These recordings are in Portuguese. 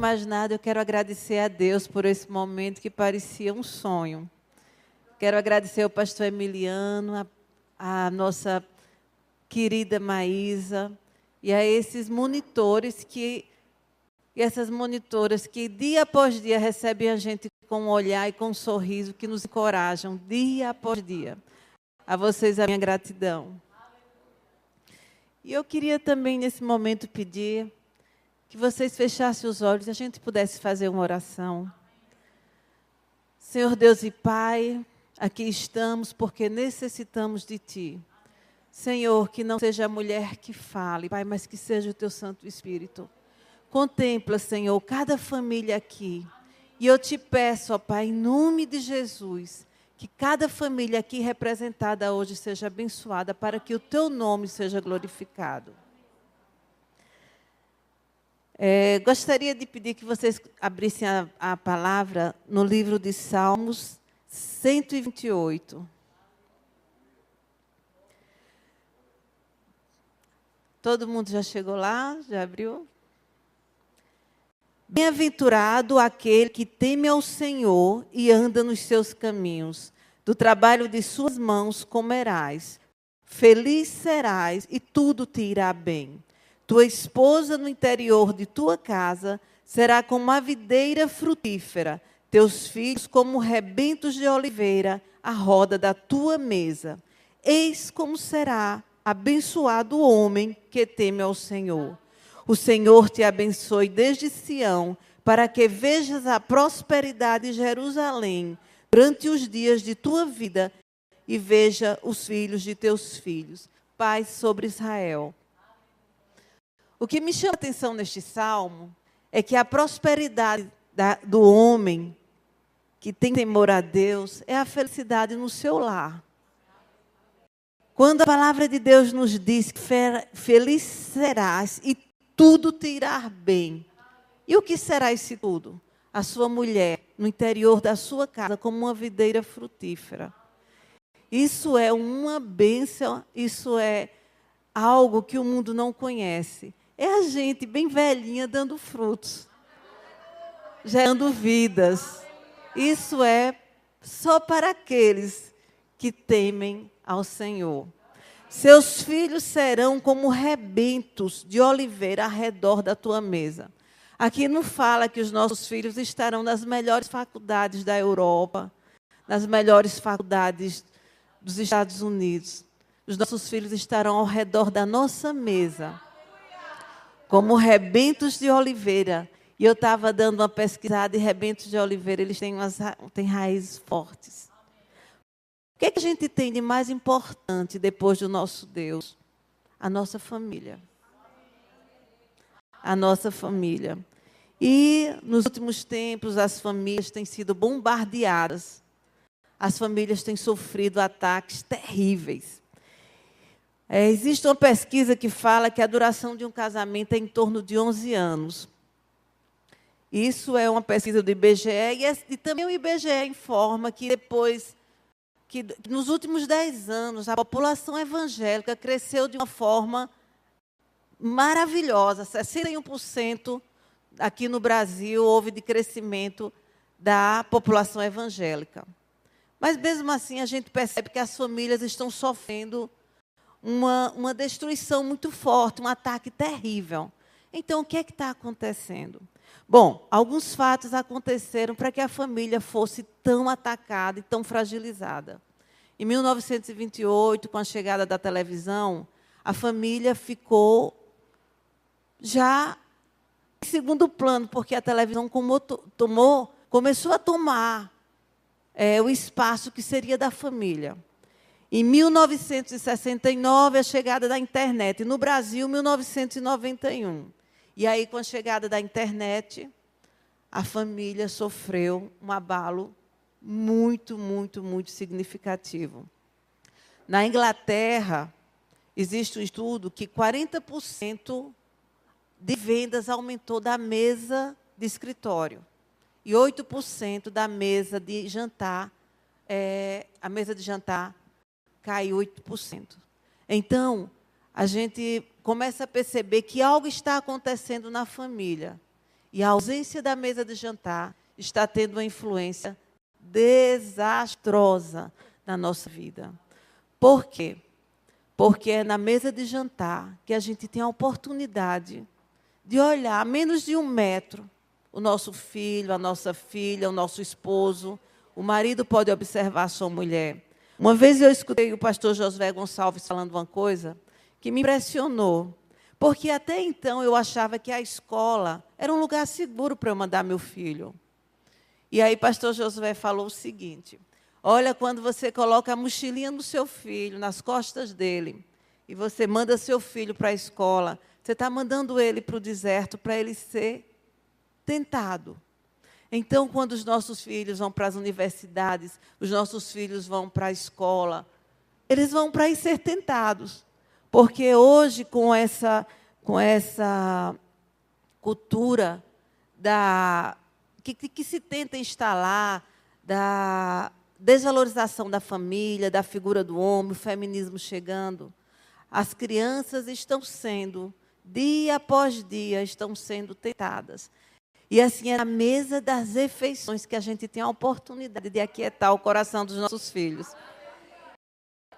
mais nada, eu quero agradecer a Deus por esse momento que parecia um sonho. Quero agradecer ao pastor Emiliano, a nossa querida Maísa, e a esses monitores e essas monitoras que dia após dia recebem a gente com um olhar e com um sorriso que nos encorajam dia após dia. A vocês a minha gratidão. E eu queria também nesse momento pedir que vocês fechassem os olhos e a gente pudesse fazer uma oração. Senhor Deus e Pai, aqui estamos porque necessitamos de Ti. Senhor, que não seja a mulher que fale, Pai, mas que seja o Teu Santo Espírito. Contempla, Senhor, cada família aqui. E eu te peço, ó Pai, em nome de Jesus, que cada família aqui representada hoje seja abençoada para que o Teu nome seja glorificado. Gostaria de pedir que vocês abrissem a palavra no livro de Salmos 128. Todo mundo já chegou lá? Já abriu? Bem-aventurado aquele que teme ao Senhor e anda nos seus caminhos. Do trabalho de suas mãos comerás. Feliz serás e tudo te irá bem. Tua esposa no interior de tua casa será como uma videira frutífera, teus filhos como rebentos de oliveira à roda da tua mesa. Eis como será abençoado o homem que teme ao Senhor. O Senhor te abençoe desde Sião, para que vejas a prosperidade de Jerusalém durante os dias de tua vida e veja os filhos de teus filhos. Paz sobre Israel. O que me chama a atenção neste salmo é que a prosperidade do homem que tem temor a Deus é a felicidade no seu lar. Quando a palavra de Deus nos diz que feliz serás e tudo te irá bem. E o que será esse tudo? A sua mulher no interior da sua casa como uma videira frutífera. Isso é uma bênção, isso é algo que o mundo não conhece. É a gente bem velhinha dando frutos, gerando vidas. Isso é só para aqueles que temem ao Senhor. Seus filhos serão como rebentos de oliveira ao redor da tua mesa. Aqui não fala que os nossos filhos estarão nas melhores faculdades da Europa, nas melhores faculdades dos Estados Unidos. Os nossos filhos estarão ao redor da nossa mesa, como rebentos de oliveira. E eu estava dando uma pesquisada e rebentos de oliveira, eles têm raízes fortes. O que é que a gente tem de mais importante depois do nosso Deus? A nossa família. A nossa família. E nos últimos tempos as famílias têm sido bombardeadas. As famílias têm sofrido ataques terríveis. Existe uma pesquisa que fala que a duração de um casamento é em torno de 11 anos. Isso é uma pesquisa do IBGE e também o IBGE informa que nos últimos 10 anos a população evangélica cresceu de uma forma maravilhosa. 61% aqui no Brasil houve de crescimento da população evangélica. Mas mesmo assim a gente percebe que as famílias estão sofrendo uma destruição muito forte, um ataque terrível. Então, o que é que está acontecendo? Bom, alguns fatos aconteceram para que a família fosse tão atacada e tão fragilizada. Em 1928, com a chegada da televisão, a família ficou já em segundo plano, porque a televisão começou a tomar o espaço que seria da família. Em 1969, a chegada da internet. No Brasil, 1991. E aí, com a chegada da internet, a família sofreu um abalo muito, muito, muito significativo. Na Inglaterra, existe um estudo que 40% de vendas aumentou da mesa de escritório. E 8% da mesa de jantar, a mesa de jantar caiu 8%. Então, a gente começa a perceber que algo está acontecendo na família. E a ausência da mesa de jantar está tendo uma influência desastrosa na nossa vida. Por quê? Porque é na mesa de jantar que a gente tem a oportunidade de olhar a menos de 1 metro o nosso filho, a nossa filha, o nosso esposo. O marido pode observar a sua mulher. Uma vez eu escutei o pastor Josué Gonçalves falando uma coisa que me impressionou, porque até então eu achava que a escola era um lugar seguro para eu mandar meu filho. E aí pastor Josué falou o seguinte: olha, quando você coloca a mochilinha do seu filho, nas costas dele, e você manda seu filho para a escola, você está mandando ele para o deserto para ele ser tentado. Então, quando os nossos filhos vão para as universidades, os nossos filhos vão para a escola, eles vão para ir ser tentados. Porque hoje, com essa cultura que se tenta instalar, da desvalorização da família, da figura do homem, o feminismo chegando, as crianças estão sendo, dia após dia, estão sendo tentadas. E assim, é na mesa das refeições que a gente tem a oportunidade de aquietar o coração dos nossos filhos.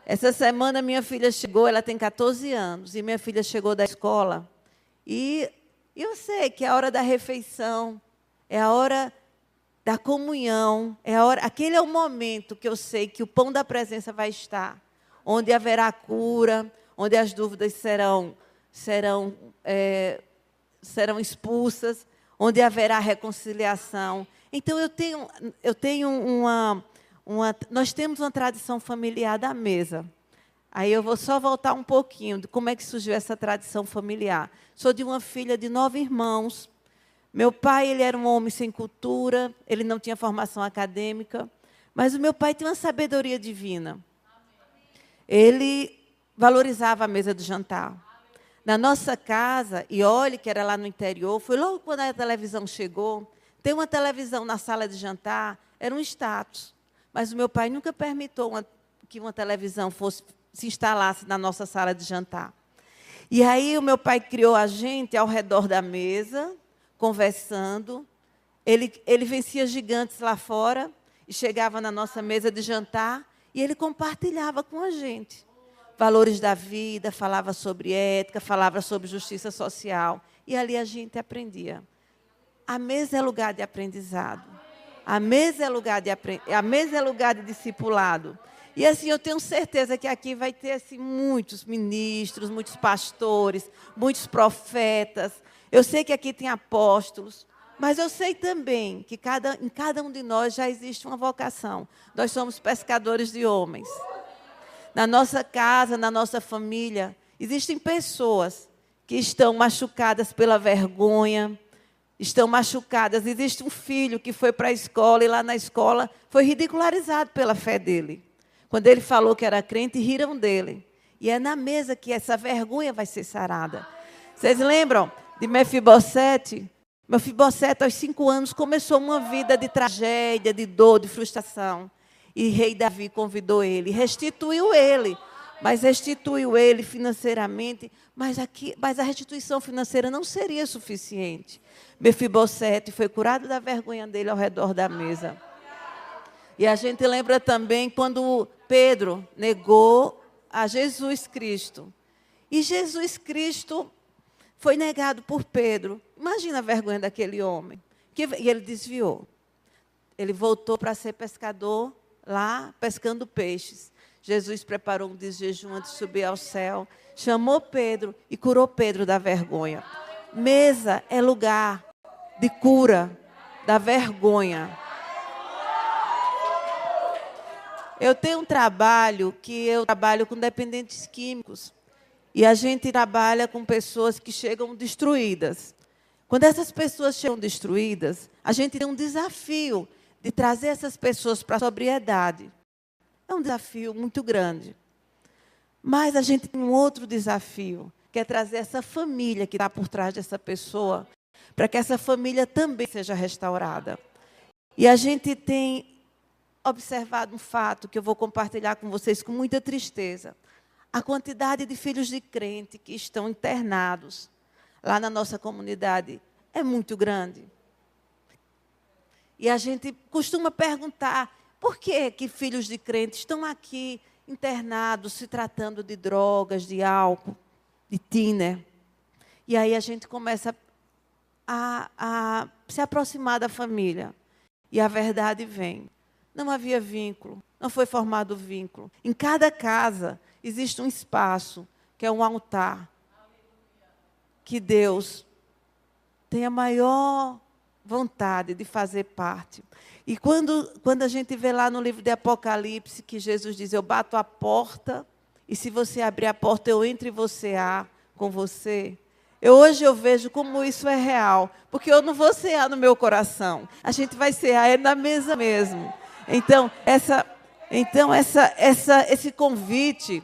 Essa semana, minha filha chegou, ela tem 14 anos, e minha filha chegou da escola, e eu sei que é a hora da refeição, é a hora da comunhão, aquele é o momento que eu sei que o pão da presença vai estar, onde haverá cura, onde as dúvidas serão expulsas, onde haverá reconciliação. Então, nós temos uma tradição familiar da mesa. Aí eu vou só voltar um pouquinho de como é que surgiu essa tradição familiar. Sou de uma filha de 9 irmãos. Meu pai, ele era um homem sem cultura, ele não tinha formação acadêmica, mas o meu pai tinha uma sabedoria divina. Ele valorizava a mesa do jantar. Na nossa casa, e olhe que era lá no interior, foi logo quando a televisão chegou, ter uma televisão na sala de jantar era um status. Mas o meu pai nunca permitiu que uma televisão se instalasse na nossa sala de jantar. E aí o meu pai criou a gente ao redor da mesa, conversando. Ele vencia gigantes lá fora e chegava na nossa mesa de jantar e ele compartilhava com a gente valores da vida, falava sobre ética, falava sobre justiça social. E ali a gente aprendia. A mesa é lugar de aprendizado. A mesa é lugar de discipulado. E assim, eu tenho certeza que aqui vai ter assim, muitos ministros, muitos pastores, muitos profetas. Eu sei que aqui tem apóstolos, mas eu sei também que em cada um de nós já existe uma vocação. Nós somos pescadores de homens. Na nossa casa, na nossa família, existem pessoas que estão machucadas pela vergonha, estão machucadas. Existe um filho que foi para a escola e lá na escola foi ridicularizado pela fé dele. Quando ele falou que era crente, riram dele. E é na mesa que essa vergonha vai ser sarada. Vocês lembram de Mefibosete? Mefibosete, aos 5 anos, começou uma vida de tragédia, de dor, de frustração. E rei Davi convidou ele, restituiu ele, mas restituiu ele financeiramente, mas a restituição financeira não seria suficiente. Mefibosete foi curado da vergonha dele ao redor da mesa. E a gente lembra também quando Pedro negou a Jesus Cristo. E Jesus Cristo foi negado por Pedro. Imagina a vergonha daquele homem. E ele desviou. Ele voltou para ser pescador, lá pescando peixes. Jesus preparou um jejum antes de subir ao céu, chamou Pedro e curou Pedro da vergonha. Mesa é lugar de cura da vergonha. Eu tenho um trabalho que eu trabalho com dependentes químicos. E a gente trabalha com pessoas que chegam destruídas. Quando essas pessoas chegam destruídas, a gente tem um desafio de trazer essas pessoas para a sobriedade. É um desafio muito grande. Mas a gente tem um outro desafio, que é trazer essa família que está por trás dessa pessoa, para que essa família também seja restaurada. E a gente tem observado um fato que eu vou compartilhar com vocês com muita tristeza. A quantidade de filhos de crente que estão internados lá na nossa comunidade é muito grande. E a gente costuma perguntar, por que filhos de crentes estão aqui internados, se tratando de drogas, de álcool, de tiner? E aí a gente começa a se aproximar da família. E a verdade vem. Não havia vínculo, não foi formado vínculo. Em cada casa existe um espaço, que é um altar, que Deus tem a maior vontade de fazer parte. E quando a gente vê lá no livro de Apocalipse, que Jesus diz, eu bato a porta, e se você abrir a porta, eu entro e você com você. Hoje eu vejo como isso é real, porque eu não vou cear no meu coração. A gente vai cear na mesa mesmo. Então, esse convite,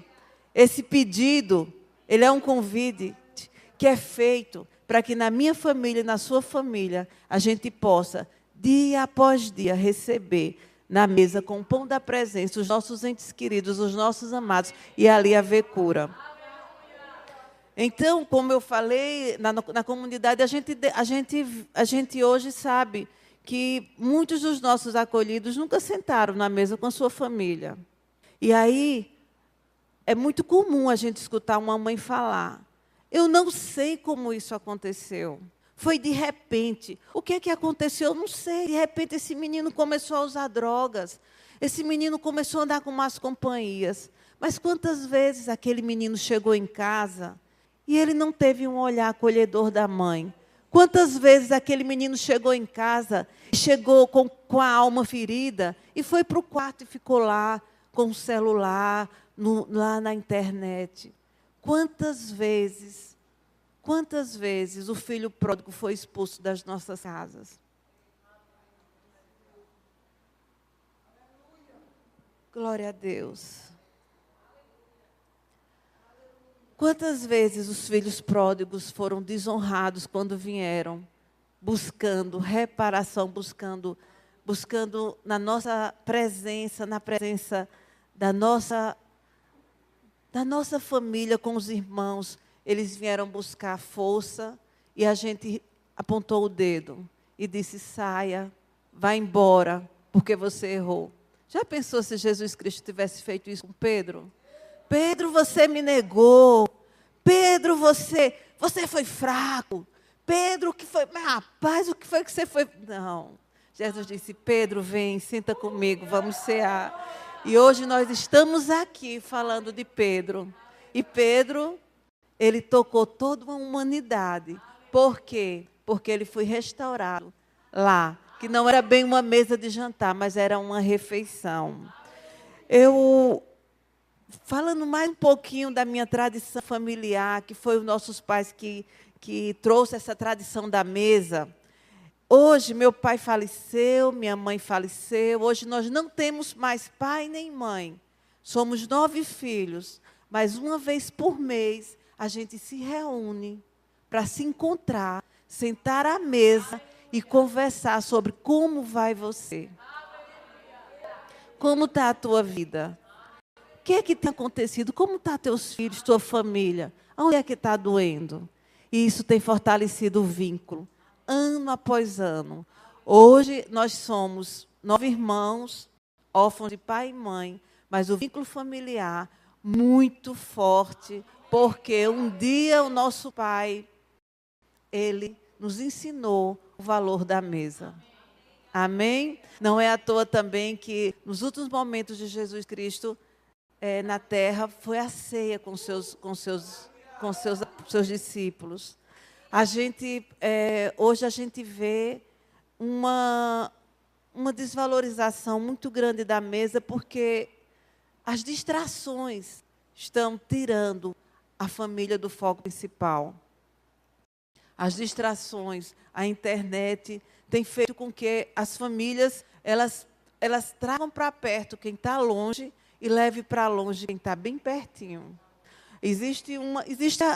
esse pedido, ele é um convite que é feito para que na minha família e na sua família a gente possa, dia após dia, receber na mesa com o pão da presença os nossos entes queridos, os nossos amados, e ali haver cura. Então, como eu falei, na comunidade, a gente hoje sabe que muitos dos nossos acolhidos nunca sentaram na mesa com a sua família. E aí, é muito comum a gente escutar uma mãe falar, eu não sei como isso aconteceu. Foi de repente. O que é que aconteceu? Eu não sei. De repente, esse menino começou a usar drogas. Esse menino começou a andar com más companhias. Mas quantas vezes aquele menino chegou em casa e ele não teve um olhar acolhedor da mãe? Quantas vezes aquele menino chegou em casa, chegou com a alma ferida e foi para o quarto e ficou lá com o celular, lá na internet? Quantas vezes o filho pródigo foi expulso das nossas casas? Glória a Deus. Quantas vezes os filhos pródigos foram desonrados quando vieram, buscando reparação, buscando na nossa presença, na presença da nossa família, com os irmãos, eles vieram buscar força e a gente apontou o dedo e disse, saia, vá embora, porque você errou. Já pensou se Jesus Cristo tivesse feito isso com Pedro? Pedro, você me negou. Pedro, você foi fraco. Pedro, o que foi? Mas, rapaz, o que foi que você foi? Não. Jesus disse, Pedro, vem, senta comigo, vamos cear. E hoje nós estamos aqui falando de Pedro. E Pedro, ele tocou toda uma humanidade. Por quê? Porque ele foi restaurado lá, que não era bem uma mesa de jantar, mas era uma refeição. Falando mais um pouquinho da minha tradição familiar, que foi os nossos pais que trouxe essa tradição da mesa. Hoje, meu pai faleceu, minha mãe faleceu. Hoje, nós não temos mais pai nem mãe. Somos 9 filhos. Mas, uma vez por mês, a gente se reúne para se encontrar, sentar à mesa e conversar sobre como vai você. Como está a tua vida? O que é que tem acontecido? Como estão teus filhos, tua família? Onde é que está doendo? E isso tem fortalecido o vínculo. Ano após ano. Hoje nós somos 9 irmãos, órfãos de pai e mãe, mas o vínculo familiar muito forte, porque um dia o nosso pai, ele nos ensinou o valor da mesa. Amém? Não é à toa também que nos últimos momentos de Jesus Cristo na terra foi a ceia com seus discípulos. Hoje a gente vê uma desvalorização muito grande da mesa, porque as distrações estão tirando a família do foco principal. As distrações, a internet, tem feito com que as famílias elas tragam para perto quem está longe e leve para longe quem está bem pertinho. Existe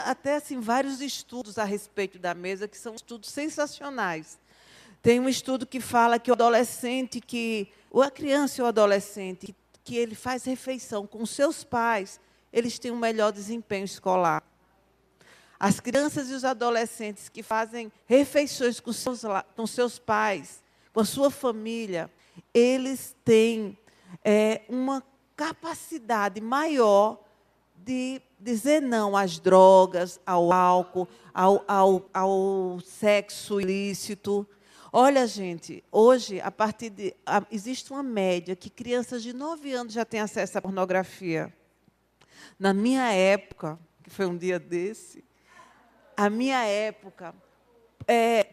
até assim, vários estudos a respeito da mesa, que são estudos sensacionais. Tem um estudo que fala que o adolescente, ou a criança ou o adolescente, que ele faz refeição com seus pais, eles têm um melhor desempenho escolar. As crianças e os adolescentes que fazem refeições com seus pais, com a sua família, eles têm uma capacidade maior de dizer não às drogas, ao álcool, ao sexo ilícito. Olha, gente, hoje, existe uma média que crianças de 9 anos já têm acesso à pornografia. Na minha época, que foi um dia desse, a minha época,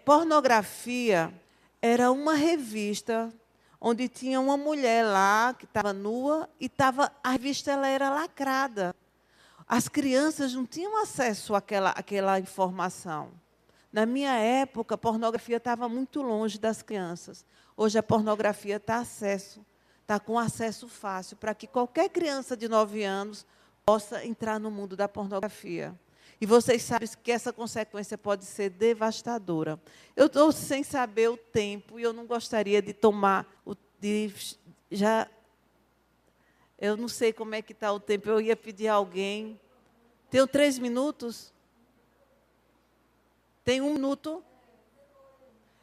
pornografia era uma revista onde tinha uma mulher lá que estava nua e a revista ela era lacrada. As crianças não tinham acesso àquela informação. Na minha época, a pornografia estava muito longe das crianças. Hoje, a pornografia está com acesso fácil para que qualquer criança de 9 anos possa entrar no mundo da pornografia. E vocês sabem que essa consequência pode ser devastadora. Eu estou sem saber o tempo e eu não gostaria de tomar eu não sei como é que está o tempo. Eu ia pedir a alguém. Tenho 3 minutos? Tem 1 minuto?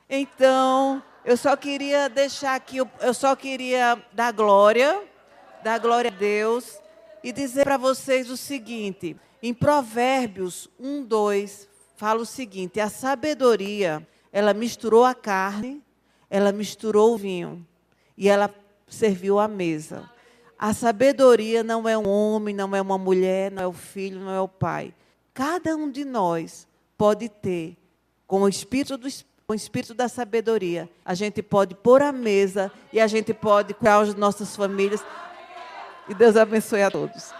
Então, eu só queria deixar aqui, eu só queria dar glória a Deus e dizer para vocês o seguinte. Em Provérbios 1:2, fala o seguinte: a sabedoria, ela misturou a carne, ela misturou o vinho e ela serviu à mesa. A sabedoria não é um homem, não é uma mulher, não é o filho, não é o pai. Cada um de nós pode ter, com o espírito da sabedoria, a gente pode pôr à mesa e a gente pode cuidar das nossas famílias. E Deus abençoe a todos.